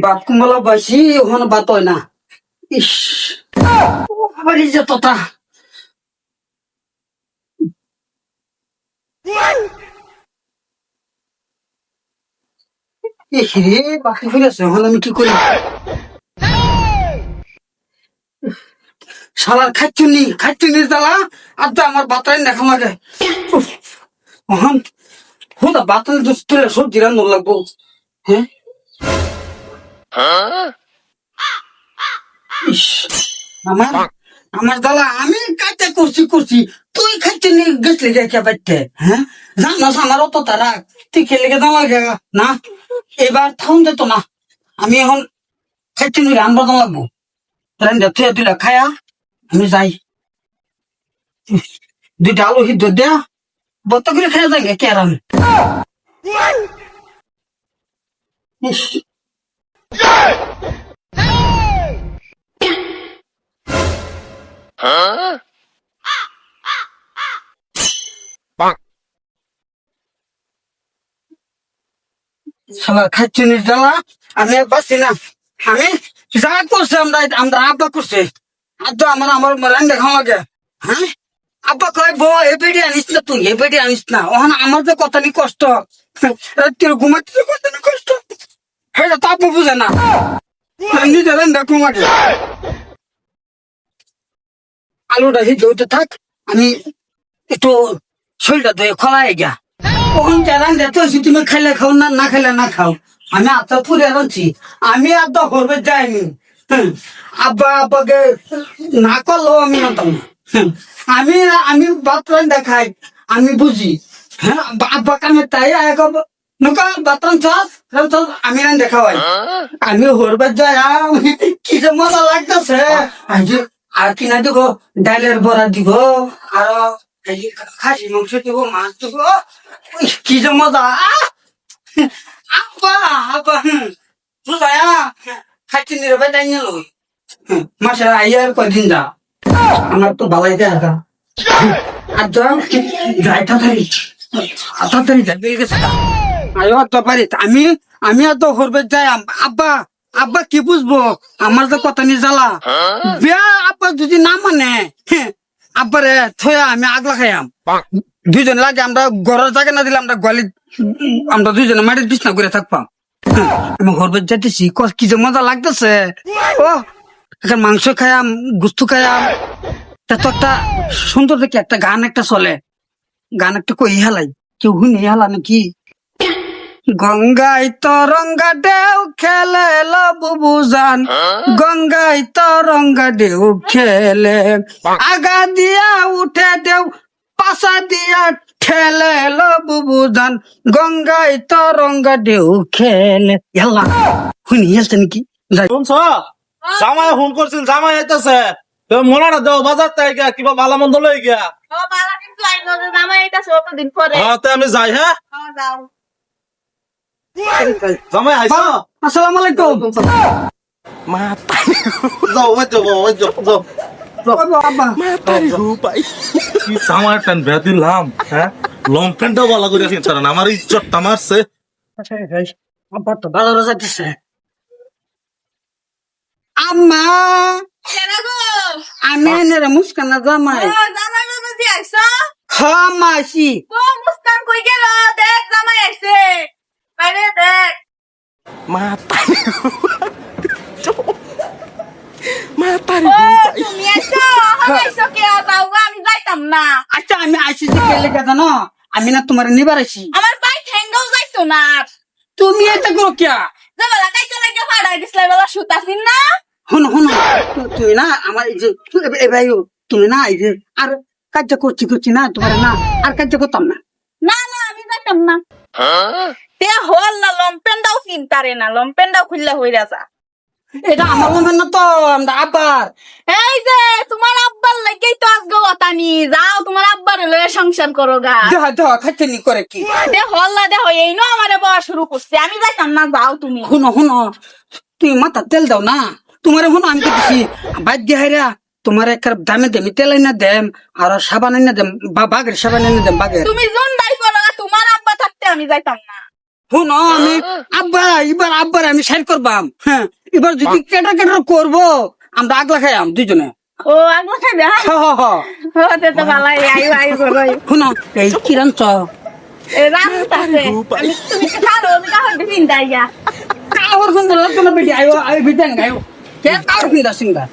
বাপ কুমলা বাইছি ওখানে বাত হয় না। ইস আবার এই যে তোতা রে বাকি ফিরেছে এখন আমি কি করি? শালার খাচ্ছুনি জ্বালা আর তো আমার বাতায় দেখা লাগে। ওখান হুদা বাতাল দোষ তুলে সবজি রান্না লাগবো। হ্যাঁ ইস আমার আমার জ্বালা আমি কাজটা করছি তুই খাচ্ছুনি গেছলি কে বাড়তে? হ্যাঁ জানাস আমার অত তারা তুই খেলে গে দাঁড়া গে না এবার থাউন যেত না। আমি এখন খাচ্ছুনি রান্না লাগবো রান্না তুই তুই খায়া আমি যাই। দুইটা আলু সিদ্ধ দেয়া বত্ত করে খেয়ে যাই কে আর আমি। ইস, শালা খাচ্ছুনির জ্বালা আমি আর পাচ্ছি না। আমি যা করছে আমরা আব্বা করছে আর তো আমার রান্না খাওয়া লাগে। হ্যাঁ আব্বা কয় বউ এ বেড়ি আনিস না তুই এ বেড়ি আনিস না ওখানে আমার যে কত নি কষ্ট রাত্রে ঘুমাতে কত নি কষ্ট সেটা তো আব্বু বুঝে না নিজে রান্না ঘুমাতে। আলুটা সিদ্ধ হইতে থাক আমি একটু শরীরটা ধুয়ে খোলাই গিয়া ওখান রান্না তো তুমি খাইলে খাও না না খাইলে না খাও। আমি আত্মা পুরে রাঁধছি আমি আর তো করবে যাইনি। আব্বাকে না করলেও আমি আনতাম না। আমি আমি ভাত রান্না খাই আমি বুঝি। হ্যাঁ আব্বা কামে তাই নৌকা বাতন চাষ আমি রান্না খাওয়াই আমি হরবার যাই কি যে মজা লাগতেছে। আর কিনা দিব ডালের বড়া দিব আর খাসি মাংস দিব মাছ দিব কি যে মজা। আব্বা আব্বা বুঝায়া খাচ্ছি নিরবে যাই নিল মাসে আইয়ার কয়দিন যা আমার তো ভালাই দেখা আর যাই তাড়াতাড়ি যাই বেল গেছে আয়ো তো পারি আমি আমি আর তো হরবে যাই আব্বা আব্বা কি বুঝবো আমার তো কথা নিয়ে জ্বালা বিয়া আব্বা যদি না মানে আব্বারে থয়া আমি আগলা খাইয়াম দুইজন লাগে আমরা ঘরের জায়গা না দিলে আমরা গোয়ালি আমরা দুইজনে মাটির বিছনা করে থাকবাম। আমি হরবে যাইতেছি কি যে মজা লাগতেছে। ও এখন মাংস খায়াম গুস্তু খায়াম তা তো একটা সুন্দর দেখে একটা গান একটা চলে গান একটা কই হেলাই কেউ শুনি হেলা নাকি গঙ্গায় তরঙ্গা ঢেউ খেলে বুবু জান গঙ্গায় তরঙ্গা ঢেউ খেলে আগা দিয়া উঠে দেও পাশা দিয়া ঠেলে বুবু জান গঙ্গায় তরঙ্গা ঢেউ খেলে হেলা শুনি হেলছে নাকি শুনছ জামাই ফোন করছিল জামাই আইতাছে মোলাটা দেও বাজার থেকে কিবা ভালো মন্দ লই গিয়া আমি যাই। হ্যাঁ জামাই আইসো আসসালামু আলাইকুম জামাই টান ভেয়া দিলাম। হ্যাঁ লং প্যান্টটাও ভালো করে আসেন তারা আমার ইজ্জতটা মারছে। আব্বা তো বাজারে যাইতেছে আম্মা আমি এনে মুস্কানা জামাই হ্যাঁ মাসি আচ্ছা আমি আইসি কেলে কথা না আমি না তোমার নিবার আইসি আমার ভাই ঠেঙ্গাও যাইতো না তুমি এটা করো কিয়া বেলা কাইতে লাগে ফাড়াই দিছিল বেলা সুতাছিন না শুনো তুমি না আমার এই যে এবার তুমি না এই যে আর কার্য করছি না তোমার না আর কার্য করতাম না না না আমি যাইতাম না তে হল না লম্পেনটাও চিন্তারে না লম্পেনটাও খুললে হইরা যা এটা আমার মনে না তো আমরা আবার এই যে তোমার আব্বার লাগেই তো আজকে ওতানি যাও তোমার আব্বারে লয়ে সংসার করো গা দেহ খাচ্ছে নি করে কি দে হল না দে হই না আমারে বয়া শুরু করছে আমি যাইতাম না যাও তুমি শুনো তুই মাথা তেল দাও না তোমার শুনো আমি তো দিছি বাদ দিয়ে হাইরা তোমার এক দামে দেমি তেল না দেম আর সাবান না দেম বা বাঘের সাবান না দেম বাঘের তুমি জোন দাই করো তোমার আব্বা থাকতে আমি যাইতাম না শুন আমি এবার আব্বার আমি সাইড করবাম। হ্যাঁ, এবার যদি কেটা কেটা করবো আমরা আগলা খাইয়াম দুজনে। ও আগলা খাইবে হ্যাঁ? হ হ হ। ও তে তো ভালাই আইও আইও করই শুন এই কিরণ চ এ রাস্তাতে আমি তুমি খালো আমি কাহর দিন দাইয়া কাহর সুন্দর লাগতো না বেটি আয়ো আয়ো বিদান গায়ো কে কাহর কিনা সিংদা